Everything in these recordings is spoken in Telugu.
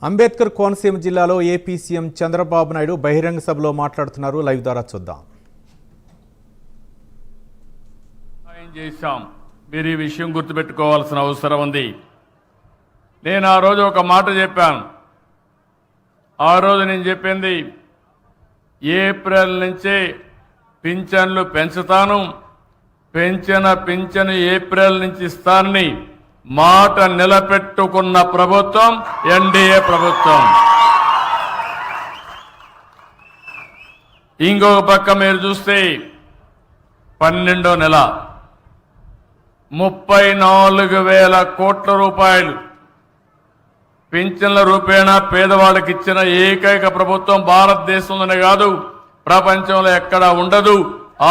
అంబేద్కర్ కోనసీమ జిల్లాలో ఏపీ సీఎం చంద్రబాబు నాయుడు బహిరంగ సభలో మాట్లాడుతున్నారు. లైవ్ ద్వారా చూద్దాం. మీరు ఈ విషయం గుర్తుపెట్టుకోవాల్సిన అవసరం ఉంది. నేను ఆ రోజు ఒక మాట చెప్పాను. ఆ రోజు నేను చెప్పింది ఏప్రిల్ నుంచే పింఛన్లు పెంచుతాను, పింఛను ఏప్రిల్ నుంచి ఇస్తానని మాట నిలబెట్టుకున్న ప్రభుత్వం ఎన్డీఏ ప్రభుత్వం. ఇంకొక పక్క మీరు చూస్తే 12వ నెల 34,000 కోట్ల రూపాయలు పింఛన్ల రూపేణా పేదవాళ్ళకి ఇచ్చిన ఏకైక ప్రభుత్వం భారతదేశంలోనే కాదు ప్రపంచంలో ఎక్కడా ఉండదు.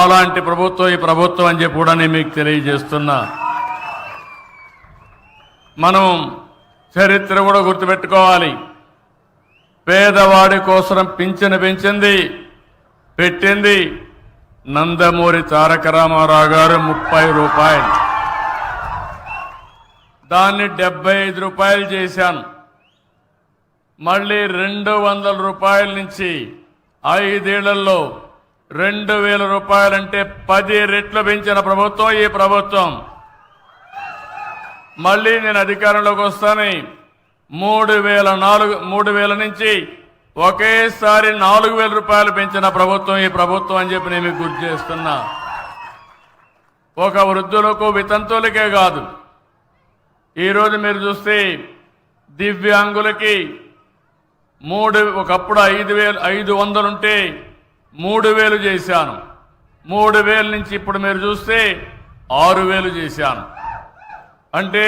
అలాంటి ప్రభుత్వం ఈ ప్రభుత్వం అని చెప్పి కూడా నేను మీకు తెలియజేస్తున్నా. మనం చరిత్ర కూడా గుర్తుపెట్టుకోవాలి. పేదవాడి కోసం పింఛను పెట్టింది నందమూరి తారక రామారావు గారు 30 రూపాయలు. దాన్ని 75 రూపాయలు చేశాను. మళ్ళీ 200 రూపాయల నుంచి 5 ఏళ్లలో 2,000 రూపాయలంటే 10 రెట్లు పెంచిన ప్రభుత్వం ఈ ప్రభుత్వం. మళ్ళీ నేను అధికారంలోకి వస్తాను 3,000 నుంచి ఒకేసారి 4,000 రూపాయలు పెంచిన ప్రభుత్వం ఈ ప్రభుత్వం అని చెప్పి నేను మీకు గుర్తు చేస్తున్నా. ఒక వృద్ధులకు వితంతువులకే కాదు, ఈరోజు మీరు చూస్తే దివ్యాంగులకి ఒకప్పుడు 5,500 ఉంటే 3,000 చేశాను. 3,000 నుంచి ఇప్పుడు మీరు చూస్తే 6,000 చేశాను. అంటే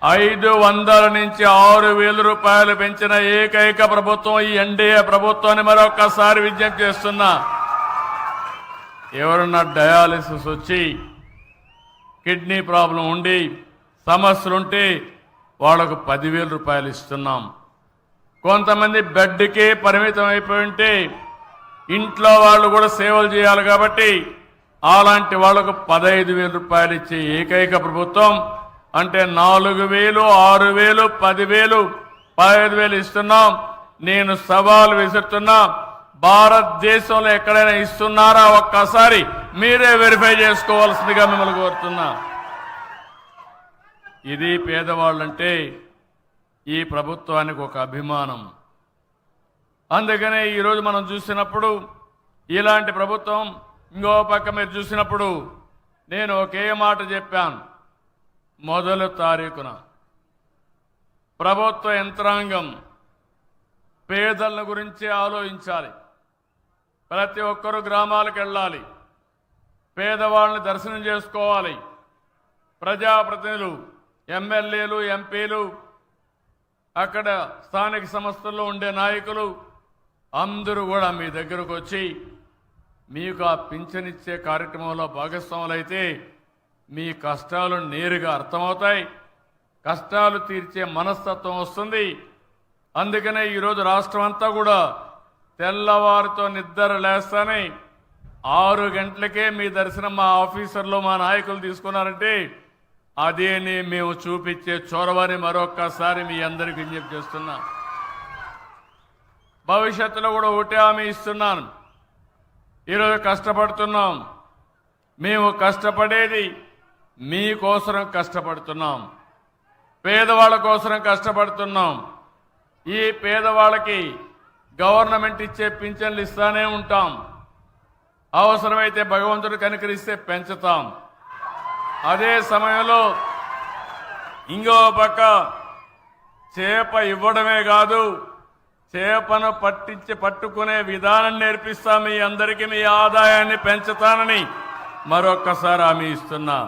500 నుంచి 6,000 రూపాయలు పెంచిన ఏకైక ప్రభుత్వం ఈ ఎన్డీఏ ప్రభుత్వాన్ని మరొక్కసారి విజ్ఞప్తి చేస్తున్నా. ఎవరన్నా డయాలిసిస్ వచ్చి కిడ్నీ ప్రాబ్లం ఉండి సమస్యలుంటే వాళ్ళకు 10,000 రూపాయలు ఇస్తున్నాం. కొంతమంది బెడ్కే పరిమితం అయిపోయి ఉంటే ఇంట్లో వాళ్ళు కూడా సేవలు చేయాలి కాబట్టి అలాంటి వాళ్లకు 15,000 రూపాయలు ఇచ్చే ఏకైక ప్రభుత్వం. అంటే 4,000, 6,000, 10,000, 15,000 ఇస్తున్నాం. నేను సవాల్ విసురుతున్నా, భారతదేశంలో ఎక్కడైనా ఇస్తున్నారా ఒక్కసారి మీరే వెరిఫై చేసుకోవాల్సిందిగా మిమ్మల్ని కోరుతున్నా. ఇది పేదవాళ్ళంటే ఈ ప్రభుత్వానికి ఒక అభిమానం. అందుకనే ఈరోజు మనం చూసినప్పుడు ఇలాంటి ప్రభుత్వం, ఇంకో పక్క మీరు చూసినప్పుడు నేను ఒకే మాట చెప్పాను. మొదటి తారీఖున ప్రభుత్వ యంత్రాంగం పేదల గురించి ఆలోచించాలి. ప్రతి ఒక్కరూ గ్రామాలకు వెళ్ళాలి, పేదవాళ్ళని దర్శనం చేసుకోవాలి. ప్రజాప్రతినిధులు, ఎమ్మెల్యేలు, ఎంపీలు, అక్కడ స్థానిక సంస్థల్లో ఉండే నాయకులు అందరూ కూడా మీ దగ్గరకు వచ్చి మీకు ఆ పింఛనిచ్చే కార్యక్రమంలో భాగస్వాములైతే మీ కష్టాలు నేరుగా అర్థమవుతాయి, కష్టాలు తీర్చే మనస్తత్వం వస్తుంది. అందుకనే ఈరోజు రాష్ట్రం అంతా కూడా తెల్లవారితో నిద్ర లేస్తానే 6 గంటలకే మీ దర్శనం మా ఆఫీసర్లు, మా నాయకులు తీసుకున్నారంటే అదేని మేము చూపించే చొరవని మరొక్కసారి మీ అందరికీ విజ్ఞప్తి చేస్తున్నా. భవిష్యత్తులో కూడా ఒకటే హామీ ఇస్తున్నాను. ఈరోజు కష్టపడుతున్నాం, మేము కష్టపడేది మీకోసం కష్టపడుతున్నాం, పేదవాళ్ళ కోసం కష్టపడుతున్నాం. ఈ పేదవాళ్ళకి గవర్నమెంట్ ఇచ్చే పింఛన్లు ఇస్తానే ఉంటాం. అవసరమైతే భగవంతుడు కనికరిస్తే పెంచుతాం. అదే సమయంలో ఇంకో పక్క చేప ఇవ్వడమే కాదు, చేపను పట్టుకునే విధానం నేర్పిస్తా. మీ అందరికీ మీ ఆదాయాన్ని పెంచుతానని మరొక్కసారి హామీ ఇస్తున్నా.